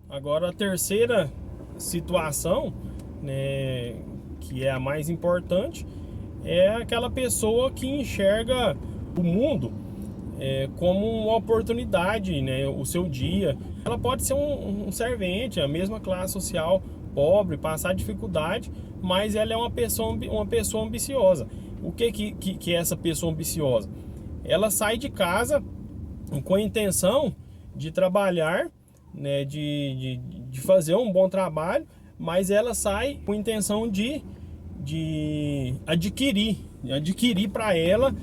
Agora a terceira situação, né, que é a mais importante, é aquela pessoa que enxerga o mundo como uma oportunidade, né, o seu dia. Ela pode ser um servente, a mesma classe social, pobre, passar dificuldade, mas ela é uma pessoa ambiciosa. O que é essa pessoa ambiciosa? Ela sai de casa com a intenção de trabalhar, né, de fazer um bom trabalho, mas ela sai com a intenção de adquirir para ela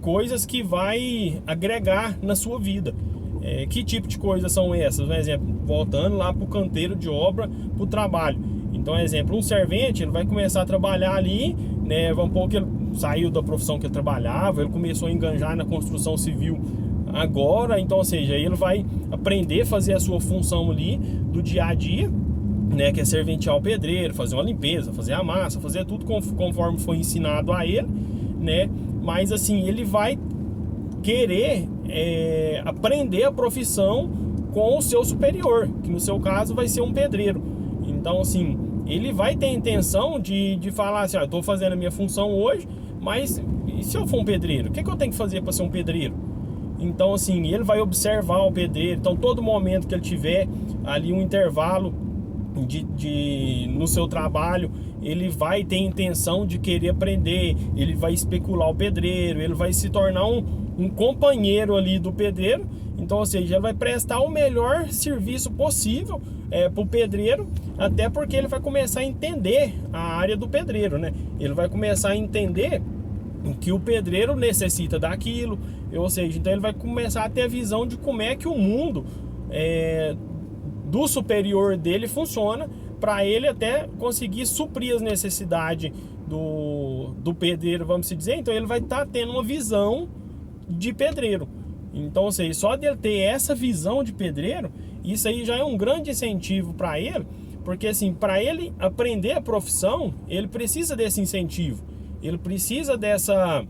coisas que vai agregar na sua vida. Que tipo de coisas são essas? Um exemplo, voltando lá para o canteiro de obra, para o trabalho. Então, exemplo, um servente, ele vai começar a trabalhar ali, né? Vamos supor que ele saiu da profissão que ele trabalhava, ele começou a enganjar na construção civil agora, então, ou seja, ele vai aprender a fazer a sua função ali do dia a dia, né, que é serventear o pedreiro, fazer uma limpeza, fazer a massa, fazer tudo conforme foi ensinado a ele, né? Mas assim, ele vai querer aprender a profissão com o seu superior, que no seu caso vai ser um pedreiro. Então assim, ele vai ter a intenção de falar assim, eu estou fazendo a minha função hoje, mas e se eu for um pedreiro? O que eu tenho que fazer para ser um pedreiro? Então assim, ele vai observar o pedreiro. Então todo momento que ele tiver ali um intervalo no seu trabalho, ele vai ter intenção de querer aprender, ele vai especular o pedreiro, ele vai se tornar um companheiro ali do pedreiro. Então, ou seja, ele vai prestar o melhor serviço possível para o pedreiro, até porque ele vai começar a entender a área do pedreiro, né? Ele vai começar a entender que o pedreiro necessita daquilo, ou seja, então ele vai começar a ter a visão de como é que o mundo do superior dele funciona, para ele até conseguir suprir as necessidades do pedreiro, vamos dizer. Então ele vai estar tendo uma visão de pedreiro. Então, ou seja, só dele ter essa visão de pedreiro, isso aí já é um grande incentivo para ele, porque assim, para ele aprender a profissão, ele precisa desse incentivo, ele precisa dessa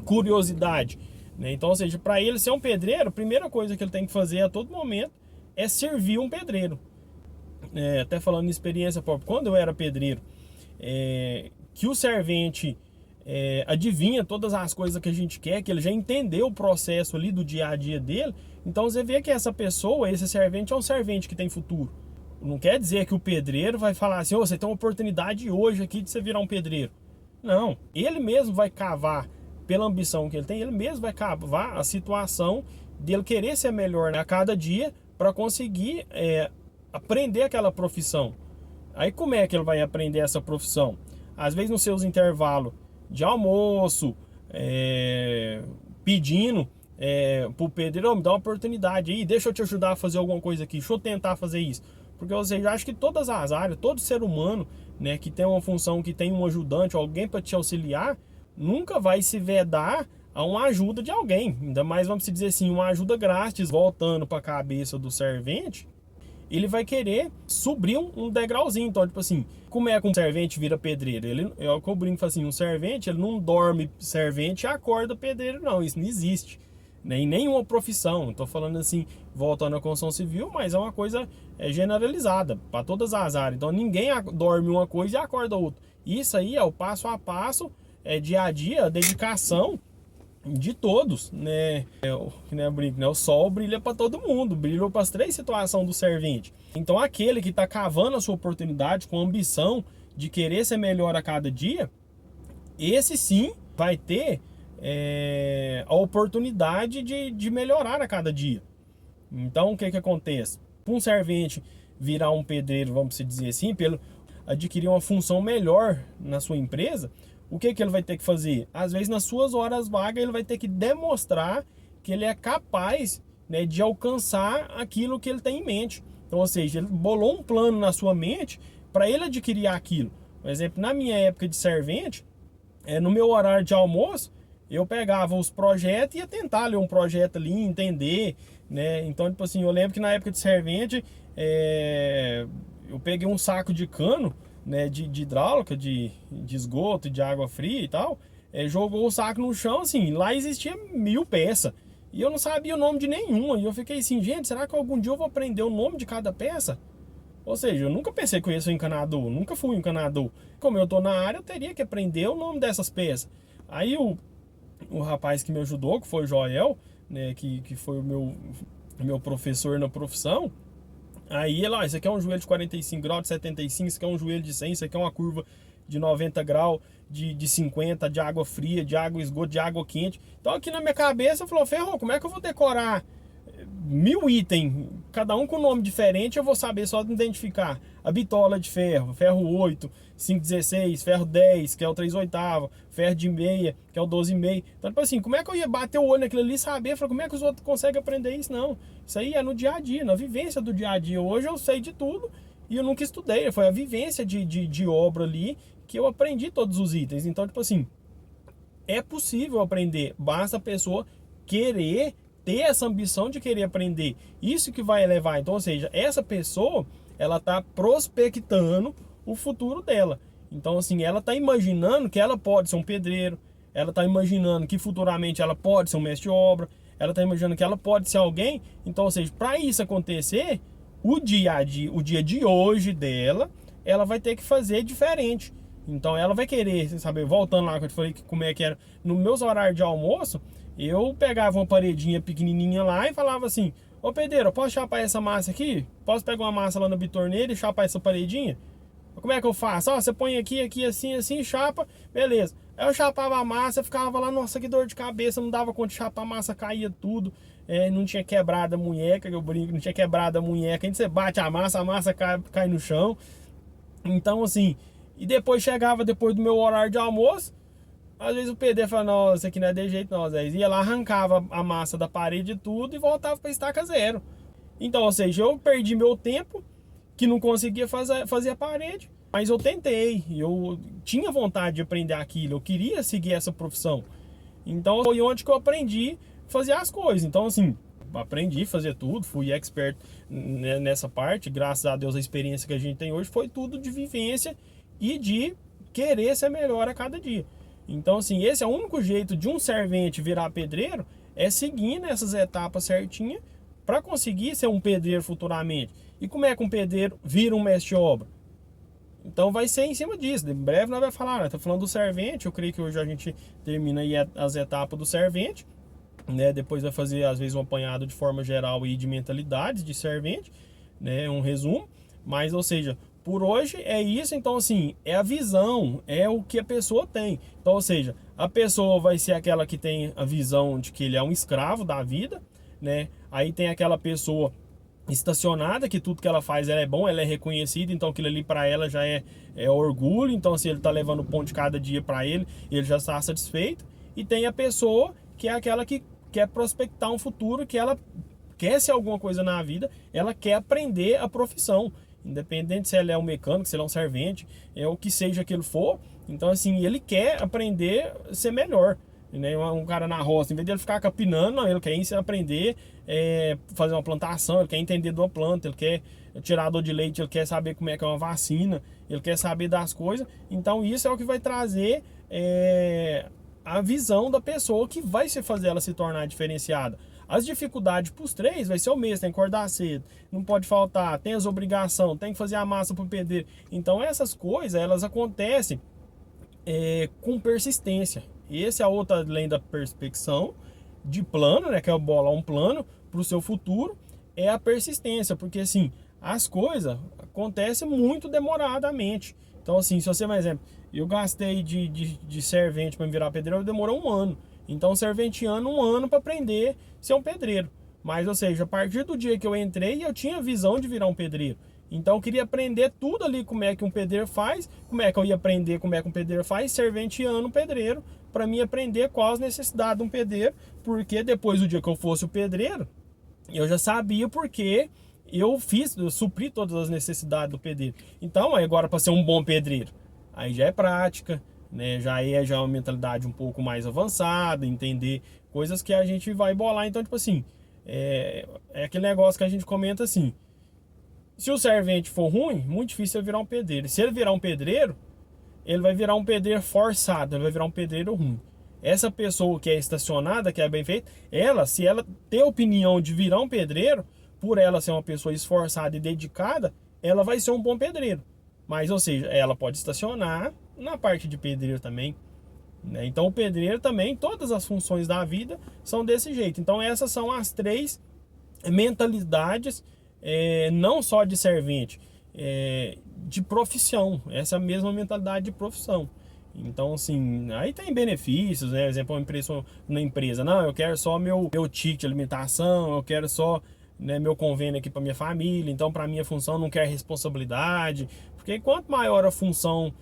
curiosidade, né? Então, ou seja, para ele ser um pedreiro, a primeira coisa que ele tem que fazer a todo momento é servir um pedreiro. Até falando de experiência própria, quando eu era pedreiro, que o servente adivinha todas as coisas que a gente quer, que ele já entendeu o processo ali do dia a dia dele. Então você vê que essa pessoa, esse servente, é um servente que tem futuro. Não quer dizer que o pedreiro vai falar assim, você tem uma oportunidade hoje aqui de você virar um pedreiro. Não, ele mesmo vai cavar, pela ambição que ele tem, ele mesmo vai cavar a situação dele querer ser melhor a cada dia para conseguir aprender aquela profissão. Aí como é que ele vai aprender essa profissão? Às vezes nos seus intervalos de almoço, pedindo pro pedreiro, me dá uma oportunidade aí, deixa eu te ajudar a fazer alguma coisa aqui, deixa eu tentar fazer isso. Porque eu acho que todas as áreas, todo ser humano, né, que tem uma função, que tem um ajudante, alguém para te auxiliar, nunca vai se vedar a uma ajuda de alguém. Ainda mais, vamos dizer assim, uma ajuda grátis, voltando para a cabeça do servente, ele vai querer subir um degrauzinho. Então, tipo assim, como é que um servente vira pedreiro? É o que eu brinco assim, um servente, ele não dorme servente e acorda pedreiro, não. Isso não existe, né? Em nenhuma profissão. Estou falando assim, voltando à construção civil, mas é uma coisa generalizada para todas as áreas. Então, ninguém dorme uma coisa e acorda outra. Isso aí é o passo a passo, dia a dia, a dedicação de todos, né? O sol brilha para todo mundo, brilha para as três situações do servente. Então aquele que está cavando a sua oportunidade com a ambição de querer ser melhor a cada dia, esse sim vai ter a oportunidade de melhorar a cada dia. Então o que acontece? Um servente virar um pedreiro, vamos dizer assim, pelo adquirir uma função melhor na sua empresa, o que ele vai ter que fazer? Às vezes nas suas horas vagas ele vai ter que demonstrar que ele é capaz, né, de alcançar aquilo que ele tem em mente. Então, ou seja, ele bolou um plano na sua mente para ele adquirir aquilo. Por exemplo, na minha época de servente, no meu horário de almoço, eu pegava os projetos e ia tentar ler um projeto ali, entender, né? Então, tipo assim, eu lembro que na época de servente, eu peguei um saco de cano, né, de hidráulica, de esgoto, de água fria e tal, jogou o saco no chão, assim, lá existia 1000 peças. E eu não sabia o nome de nenhuma. E eu fiquei assim, gente, será que algum dia eu vou aprender o nome de cada peça? Ou seja, eu nunca pensei que eu ia ser um encanador, nunca fui um encanador. Como eu tô na área, eu teria que aprender o nome dessas peças. Aí o rapaz que me ajudou, que foi o Joel, né, que foi o meu professor na profissão. Aí ele, ó, isso aqui é um joelho de 45 graus, de 75, isso aqui é um joelho de 100, isso aqui é uma curva de 90 graus, de 50, de água fria, de água esgoto, de água quente. Então aqui na minha cabeça, falou, ferrou, como é que eu vou decorar 1000 itens, cada um com nome diferente, eu vou saber só identificar a bitola de ferro, ferro 8, 5,16, ferro 10, que é o 3/8, ferro de meia, que é o 12,5. Então, tipo assim, como é que eu ia bater o olho naquilo ali e saber? Falei, como é que os outros conseguem aprender isso? Não, isso aí é no dia a dia, na vivência do dia a dia. Hoje eu sei de tudo e eu nunca estudei, foi a vivência de obra ali que eu aprendi todos os itens. Então, tipo assim, é possível aprender, basta a pessoa querer ter essa ambição de querer aprender. Isso que vai levar. Então, ou seja, essa pessoa, ela está prospectando o futuro dela. Então, assim, ela está imaginando que ela pode ser um pedreiro, ela está imaginando que futuramente ela pode ser um mestre de obra, ela está imaginando que ela pode ser alguém. Então, ou seja, para isso acontecer, o dia de hoje dela, ela vai ter que fazer diferente. Então ela vai querer, sabe, voltando lá que eu te falei que como é que era, nos meus horários de almoço, eu pegava uma paredinha pequenininha lá e falava assim, ô pedreiro, eu posso chapar essa massa aqui? Posso pegar uma massa lá na bitorneira e chapar essa paredinha? Como é que eu faço? Ó, você põe aqui, assim, assim, chapa, beleza. Aí eu chapava a massa, ficava lá, nossa, que dor de cabeça, não dava conta de chapar a massa, caía tudo. Não tinha quebrado a munheca, que eu brinco, não tinha quebrado a munheca. Aí você bate a massa cai no chão. Então, assim, e depois chegava, depois do meu horário de almoço, às vezes o pedreiro falava, não, isso aqui não é de jeito não, Zé. Ia lá, arrancava a massa da parede e tudo e voltava para estaca zero. Então, ou seja, eu perdi meu tempo, que não conseguia fazer a parede, mas eu tentei, eu tinha vontade de aprender aquilo, eu queria seguir essa profissão. Então foi onde que eu aprendi a fazer as coisas. Então, assim, aprendi a fazer tudo, fui expert nessa parte, graças a Deus a experiência que a gente tem hoje foi tudo de vivência e de querer ser melhor a cada dia. Então, assim, esse é o único jeito de um servente virar pedreiro, é seguindo essas etapas certinhas para conseguir ser um pedreiro futuramente. E como é que um pedreiro vira um mestre de obra? Então vai ser em cima disso. Em breve nós vamos falar, tá falando do servente, eu creio que hoje a gente termina aí as etapas do servente, né? Depois vai fazer às vezes um apanhado de forma geral aí de mentalidades de servente, né? Um resumo, mas ou seja, por hoje é isso. Então assim, é a visão, é o que a pessoa tem. Então, ou seja, a pessoa vai ser aquela que tem a visão de que ele é um escravo da vida, né? Aí tem aquela pessoa estacionada, que tudo que ela faz ela é bom, ela é reconhecida, então aquilo ali para ela já é orgulho. Então se ele tá levando o pão de cada dia para ele já está satisfeito. E tem a pessoa que é aquela que quer prospectar um futuro, que ela quer ser alguma coisa na vida, ela quer aprender a profissão, independente se ela é um mecânico, se ela é um servente, é o que seja que ele for. Então assim, ele quer aprender a ser melhor, né? Um cara na roça, em vez de ele ficar capinando, não, ele quer aprender, fazer uma plantação, ele quer entender de uma planta, ele quer tirar a dor de leite, ele quer saber como é que é uma vacina, ele quer saber das coisas. Então isso é o que vai trazer a visão da pessoa, que vai fazer ela se tornar diferenciada. As dificuldades para os três vai ser o mesmo, tem que acordar cedo, não pode faltar, tem as obrigações, tem que fazer a massa para o pedreiro. Então essas coisas, elas acontecem com persistência. E essa é a outra além da perspecção de plano, né, que é bolar um plano para o seu futuro, é a persistência, porque assim, as coisas acontecem muito demoradamente. Então assim, se você, por exemplo, eu gastei de servente para me virar pedreiro, demorou um ano. Então serventiano um ano para aprender a ser um pedreiro. Mas, ou seja, a partir do dia que eu entrei, eu tinha visão de virar um pedreiro. Então eu queria aprender tudo ali, como é que um pedreiro faz, como é que eu ia aprender como é que um pedreiro faz, serventeando um pedreiro, para mim aprender quais as necessidades de um pedreiro, porque depois do dia que eu fosse o pedreiro, eu já sabia porque eu supri todas as necessidades do pedreiro. Então, agora para ser um bom pedreiro, aí já é prática, né? Já é uma mentalidade um pouco mais avançada, entender coisas que a gente vai bolar. Então, tipo assim, é aquele negócio que a gente comenta assim, se o servente for ruim, muito difícil ele virar um pedreiro. Se ele virar um pedreiro, ele vai virar um pedreiro forçado, ele vai virar um pedreiro ruim. essa pessoa que é estacionada, que é bem feita, ela, se ela ter a opinião de virar um pedreiro, por ela ser uma pessoa esforçada e dedicada, ela vai ser um bom pedreiro. Mas, ou seja, ela pode estacionar na parte de pedreiro também, né? Então o pedreiro também, todas as funções da vida são desse jeito. Então essas são as três mentalidades, não só de servente, de profissão. Essa é a mesma mentalidade de profissão. Então, assim, aí tem benefícios, né? Por exemplo, uma empresa, na empresa, não, eu quero só meu ticket de alimentação, eu quero só, né, meu convênio aqui para minha família. Então, para minha função, não quer responsabilidade, porque quanto maior a função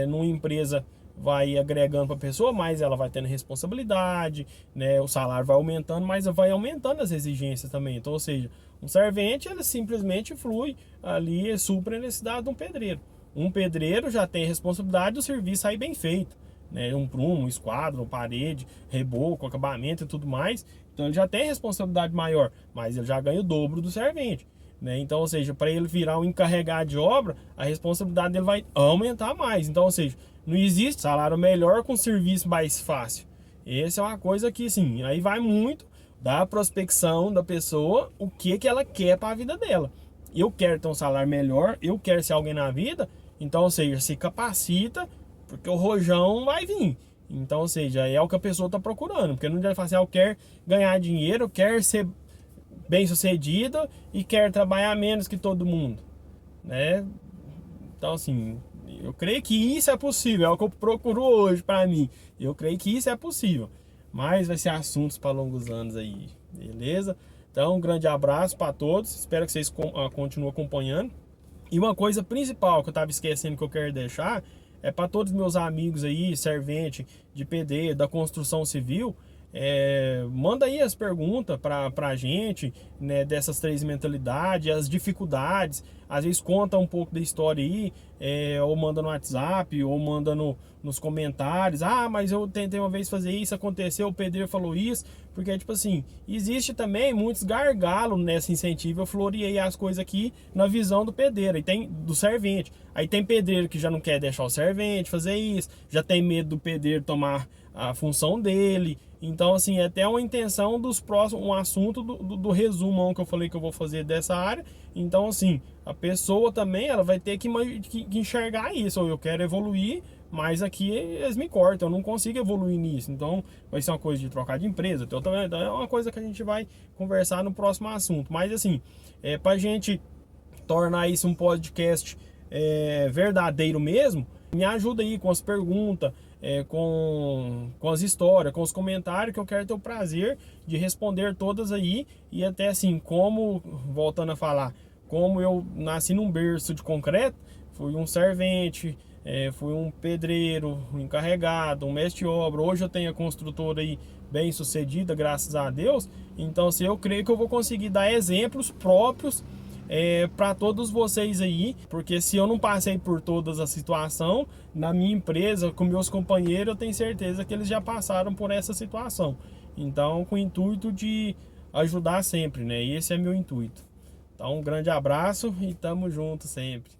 numa empresa vai agregando para a pessoa, mais ela vai tendo responsabilidade, né? O salário vai aumentando, mas vai aumentando as exigências também. Então, ou seja, um servente, ele simplesmente flui ali, supre a necessidade de um pedreiro. Um pedreiro já tem a responsabilidade do serviço sair bem feito, né? Um prumo, um esquadro, parede, reboco, acabamento e tudo mais. Então ele já tem responsabilidade maior, mas ele já ganha o dobro do servente, né? Então, ou seja, para ele virar um encarregado de obra, a responsabilidade dele vai aumentar mais. Então, ou seja, não existe salário melhor com serviço mais fácil. Essa é uma coisa que, sim, aí vai muito da prospecção da pessoa, o que ela quer para a vida dela. Eu quero ter um salário melhor, eu quero ser alguém na vida, então, ou seja, se capacita, porque o rojão vai vir. Então, ou seja, é o que a pessoa está procurando, porque não deve fazer, eu quero ganhar dinheiro, eu quero ser bem sucedido e quero trabalhar menos que todo mundo, né? Então, assim, eu creio que isso é possível, é o que eu procuro hoje para mim. Eu creio que isso é possível, mas vai ser assuntos para longos anos aí, beleza? Então, um grande abraço para todos, espero que vocês continuem acompanhando. E uma coisa principal que eu estava esquecendo que eu quero deixar é para todos os meus amigos aí, servente de pedreiro, da construção civil, manda aí as perguntas para a gente, né, dessas três mentalidades, as dificuldades. Às vezes conta um pouco da história aí, ou manda no WhatsApp, ou manda nos comentários. Ah, mas eu tentei uma vez fazer isso, aconteceu, o pedreiro falou isso. Porque, tipo assim, existe também muitos gargalos nesse incentivo. Eu floreei as coisas aqui na visão do pedreiro, e tem do servente. Aí tem pedreiro que já não quer deixar o servente fazer isso, já tem medo do pedreiro tomar a função dele. Então, assim, é até uma intenção dos próximos, um assunto do resumão que eu falei que eu vou fazer dessa área. Então, assim, a pessoa também, ela vai ter que enxergar isso. Ou eu quero evoluir, mas aqui eles me cortam, eu não consigo evoluir nisso. Então, vai ser uma coisa de trocar de empresa. Então, é uma coisa que a gente vai conversar no próximo assunto. Mas, assim, pra gente tornar isso um podcast verdadeiro mesmo, me ajuda aí com as perguntas, com as histórias, com os comentários, que eu quero ter o prazer de responder todas aí. E até assim, como, voltando a falar, como eu nasci num berço de concreto, fui um servente, fui um pedreiro, um encarregado, um mestre de obra. Hoje eu tenho a construtora aí bem sucedida, graças a Deus. Então, assim, eu creio que eu vou conseguir dar exemplos próprios para todos vocês aí, porque se eu não passei por todas as situações na minha empresa com meus companheiros, eu tenho certeza que eles já passaram por essa situação. Então, com o intuito de ajudar sempre, né? Esse é meu intuito. Então, um grande abraço e tamo junto sempre.